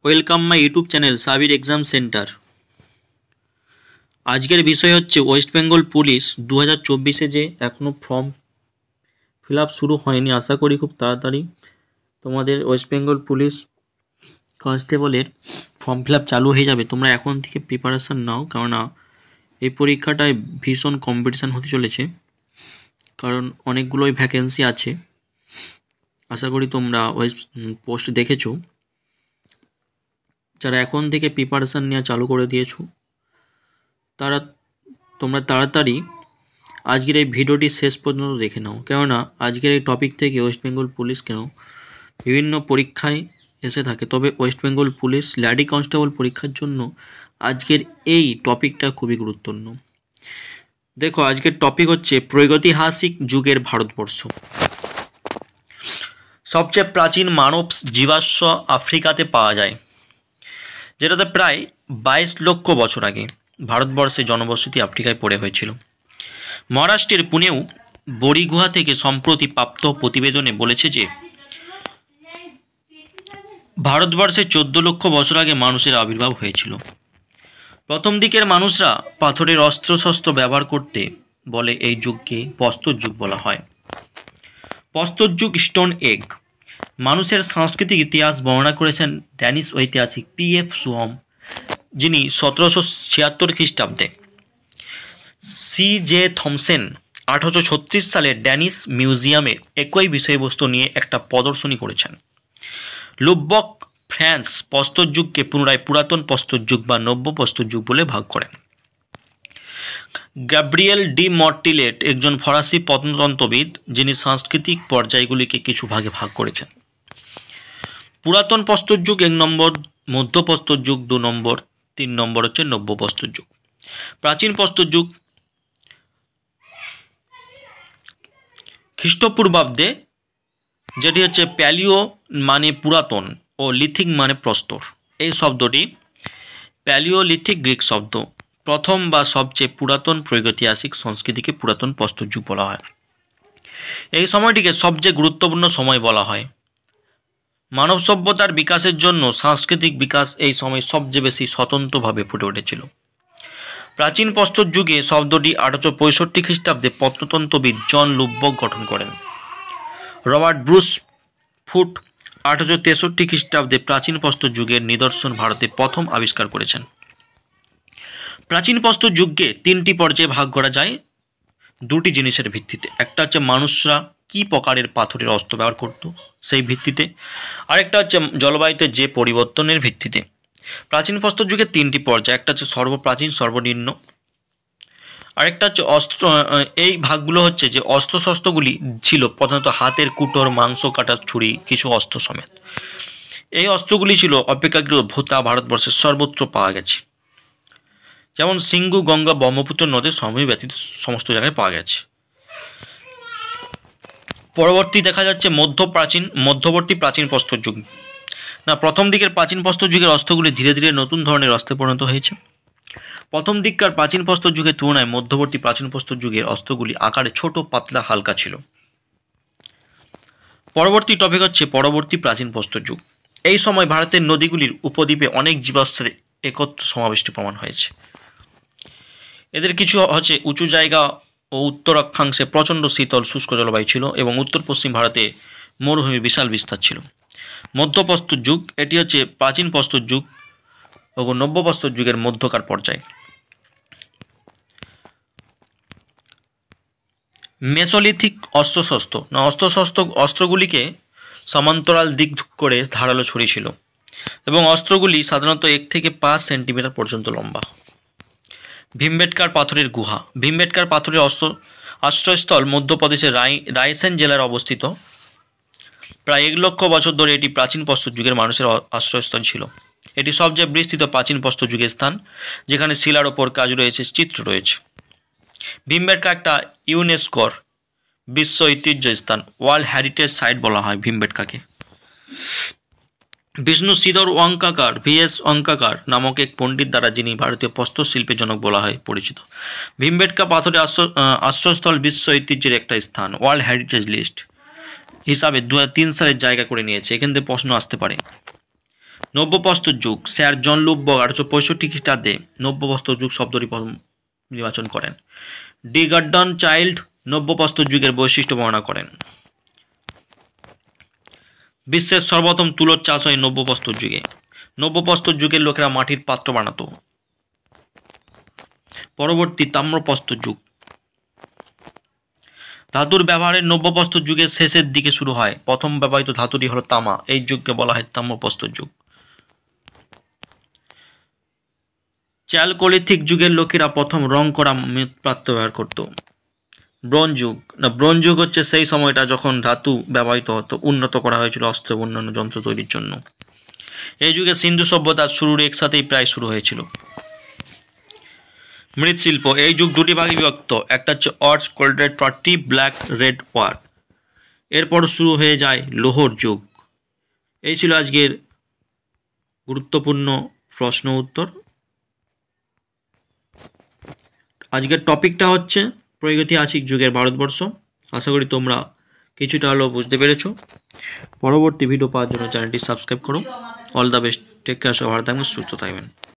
Welcome my YouTube channel Sabir exam centre. আজকের বিষয় হচ্ছে ওয়েস্ট বেঙ্গল পুলিশ 2024-এ যে এখনও ফর্ম ফিল আপ শুরু হয়নি। আশা করি খুব তাড়াতাড়ি তোমাদের ওয়েস্ট বেঙ্গল পুলিশ কনস্টেবলের ফর্ম ফিল আপ চালু হয়ে যাবে। তোমরা এখন থেকে প্রিপারেশান নাও, কেননা এই পরীক্ষাটায় ভীষণ কম্পিটিশান হতে চলেছে, কারণ অনেকগুলোই ভ্যাকেন্সি আছে। আশা করি তোমরা পোস্ট দেখেছো। যারা এখন থেকে প্রিপারেশান নেওয়া চালু করে দিয়েছো তোমরা তাড়াতাড়ি আজকের এই ভিডিওটি শেষ পর্যন্ত দেখে নাও, কেননা আজকের এই টপিক থেকে ওয়েস্ট বেঙ্গল পুলিশ কেন বিভিন্ন পরীক্ষায় এসে থাকে। তবে West Bengal police lady constable পরীক্ষার জন্য আজকের এই টপিকটা খুবই গুরুত্বপূর্ণ। দেখো, আজকের টপিক হচ্ছে প্রাগৈতিহাসিক যুগের ভারতবর্ষ। সবচেয়ে প্রাচীন মানব জীবাশ্ম আফ্রিকাতে পাওয়া যায়, যেটাতে প্রায় 22 লক্ষ বছর আগে ভারতবর্ষে জনবসতি আফ্রিকায় পড়ে হয়েছিল। মহারাষ্ট্রের পুনেও বড়ি গুহা থেকে সম্প্রতি প্রাপ্ত প্রতিবেদনে বলেছে যে ভারতবর্ষে 14 লক্ষ বছর আগে মানুষের আবির্ভাব হয়েছিল। প্রথম দিকের মানুষরা পাথরের অস্ত্রশস্ত্র ব্যবহার করতে বলে এই যুগকে প্রস্তর যুগ বলা হয়। প্রস্তর যুগ স্টোন এগ মানুষের সাংস্কৃতিক ইতিহাস বর্ণনা করেছেন ড্যানিশ ঐতিহাসিক P.F. সোহম, যিনি 1776 খ্রিস্টাব্দে C.J. থমসেন 1836 সালে ড্যানিশ মিউজিয়ামে একই বিষয়বস্তু নিয়ে একটা প্রদর্শনী করেছেন। লুবক ফ্রান্স প্রস্তর যুগকে পুনরায় পুরাতন প্রস্তর যুগ বা নব্য প্রস্তর যুগ বলে ভাগ করেন। গ্যাব্রিয়েল ডি মর্টিলেট একজন ফরাসি প্রত্নতত্ত্ববিদ, যিনি সাংস্কৃতিক পর্যায়গুলিকে কিছু ভাগে ভাগ করেছেন। পুরাতন প্রস্তর যুগ 1 নম্বর, মধ্য প্রস্তর যুগ 2 নম্বর, 3 নম্বর হচ্ছে নব্য প্রস্তর যুগ। প্রাচীন প্রস্তর যুগ খ্রিস্টপূর্বাব্দে, যেটি হচ্ছে প্যালিও মানে পুরাতন ও লিথিক মানে প্রস্তর। এই শব্দটি প্যালিওলিথিক গ্রিক শব্দ। প্রথম বা সবচেয়ে পুরাতন প্রাগৈতিহাসিক সংস্কৃতিকে পুরাতন প্রস্তর যুগ বলা হয়। এই সময়টিকে সবচেয়ে গুরুত্বপূর্ণ সময় বলা হয়। মানব সভ্যতার বিকাশের জন্য সাংস্কৃতিক বিকাশ এই সময় সবচেয়ে বেশি স্বতন্ত্রভাবে ফুটে উঠেছিল। প্রাচীন প্রস্তর যুগে শব্দটি 1865 খ্রিস্টাব্দে প্রত্নতত্ত্ববিদ জন লুবক গঠন করেন। রবার্ট ব্রুস ফুট 1863 খ্রিস্টাব্দে প্রাচীন প্রস্তর যুগের নিদর্শন ভারতে প্রথম আবিষ্কার করেছেন। প্রাচীন প্রস্তর যুগকে 3টি পর্যায়ে ভাগ করা যায় 2টি জিনিসের ভিত্তিতে। একটা হচ্ছে মানুষরা কী প্রকারের পাথরের অস্ত্র ব্যবহার করত সেই ভিত্তিতে, আরেকটা হচ্ছে জলবায়ুতে যে পরিবর্তনের ভিত্তিতে। প্রাচীন প্রস্তর যুগের 3টি পর্যায়, একটা হচ্ছে সর্বপ্রাচীন, সর্বনিম্ন, আরেকটা হচ্ছে অস্ত্র। এই ভাগগুলো হচ্ছে যে অস্ত্রশস্ত্রগুলি ছিল প্রধানত হাতের কুটোর, মাংস কাটার ছুরি, কিছু অস্ত্র সমেত। এই অস্ত্রগুলি ছিল অপেক্ষাকৃত ভোতা ভারতবর্ষের সর্বত্র পাওয়া গেছে, যেমন সিঙ্গু, গঙ্গা, ব্রহ্মপুত্র নদের সময় ব্যতীত সমস্ত জায়গায় পাওয়া গেছে। পরবর্তী দেখা যাচ্ছে মধ্যবর্তী প্রাচীন প্রস্তর যুগ। প্রথম দিকের প্রাচীন প্রস্তর যুগের অস্ত্রগুলি ধীরে ধীরে নতুন ধরনের অস্ত্রে পরিণত হয়েছে। প্রথম দিককার প্রাচীন প্রস্তর যুগের তুলনায় মধ্যবর্তী প্রাচীন প্রস্তর যুগের অস্ত্রগুলি আকারে ছোট, পাতলা, হালকা ছিল। পরবর্তী টপিক হচ্ছে পরবর্তী প্রাচীন প্রস্তর যুগ। এই সময় ভারতের নদীগুলির উপদ্বীপে অনেক জীবাশ্মের একত্র সমাবেশটি প্রমাণ হয়েছে। এদের কিছু হচ্ছে উঁচু জায়গা ও উত্তর অক্ষাংশে প্রচণ্ড শীতল শুষ্ক জলবায়ু ছিল এবং উত্তর পশ্চিম ভারতে মরুভূমির বিশাল বিস্তার ছিল। মধ্য প্রস্তর যুগ, এটি হচ্ছে প্রাচীন প্রস্তর যুগ ও নব্য প্রস্তর যুগের মধ্যকার পর্যায়। মেসোলিথিক অস্ত্রগুলিকে সমান্তরাল দিক করে ধারালো ছুরি ছিল এবং অস্ত্রগুলি সাধারণত 1 থেকে 5 সেন্টিমিটার পর্যন্ত লম্বা। ভীমবেটকার পাথরের গুহা। ভীমবেটকার পাথরের আশ্রয়স্থল মধ্যপ্রদেশের রায়সেন জেলায় অবস্থিত। প্রায় 1 লক্ষ বছর ধরে এটি প্রাচীন প্রস্তর যুগের মানুষের আশ্রয়স্থল ছিল। এটি সবচেয়ে বিস্তৃত প্রাচীন প্রস্তর যুগের স্থান, যেখানে শিলার ওপর কাজ রয়েছে, চিত্র রয়েছে। ভীমবেটকা একটা ইউনেস্কোর বিশ্ব ঐতিহ্য স্থান, ওয়ার্ল্ড হেরিটেজ সাইট বলা হয় ভীমবেটকাকে। বিষ্ণু সিধর ওয়াঙ্কাকার VS ওয়াঙ্কাকার নামক এক পণ্ডিত দ্বারা, যিনি ভারতীয় প্রস্তর শিল্পের জনক বলা হয় পরিচিত। ভীমবেটকা পাথরের আশ্রয়স্থল বিশ্ব ঐতিহ্যের একটা স্থান, ওয়ার্ল্ড হেরিটেজ লিস্ট হিসাবে 2003 সালের জায়গা করে নিয়েছে। এখান থেকে প্রশ্ন আসতে পারে। নব্যপ্রস্তর যুগ, স্যার জন লুবক 1865 খ্রিস্টাব্দে নব্যপ্রস্তর যুগ শব্দটি প্রথম নির্বাচন করেন। ডি গর্ডন চাইল্ড নব্যপ্রস্তর যুগের বৈশিষ্ট্য বর্ণনা করেন। বিশ্বের সর্বপ্রথম তুলোর চাষ হয় নব্যপ্রস্তর যুগে। নব্যপ্রস্তর যুগের লোকেরা মাটির পাত্র বানাতো। পরবর্তী তাম্রপ্রস্তর যুগ, ধাতুর ব্যবহারের নব্যপ্রস্তর যুগের শেষের দিকে শুরু হয়। প্রথম ব্যবহৃত ধাতুটি হলো তামা, এই যুগকে বলা হয় তাম্রপ্রস্তর যুগ। চ্যালকোলিথিক যুগের লোকেরা প্রথম রং করা মৃৎপাত্র ব্যবহার করত। ব্রোঞ্জ যুগ, ব্রোঞ্জ যুগ হচ্ছে সেই সময়টা যখন ধাতু ব্যবহৃত হতো, উন্নত করা হয়েছিল অস্ত্র ও অন্যান্য যন্ত্র তৈরির জন্য। এই যুগে সিন্ধু সভ্যতার শুরুর একসাথেই প্রায় শুরু হয়েছিল। মৃৎশিল্প, এই যুগ দুটি ভাগে বিভক্ত, একটা হচ্ছে অর্চ কোল্ডেড পার্টি ব্ল্যাক রেড ওয়ার, এরপর শুরু হয়ে যায় লোহর যুগ। এই ছিল আজকের গুরুত্বপূর্ণ প্রশ্ন উত্তর। আজকের টপিকটা হচ্ছে প্রাগৈতিহাসিক যুগের ভারতবর্ষ। আশা করি তোমরা কিছুটা হলেও বুঝতে পেরেছো। পরবর্তী ভিডিও পাওয়ার জন্য চ্যানেলটি সাবস্ক্রাইব করো। All the best, take care, সবাই ভালো থাকবেন, সুস্থ থাকবেন।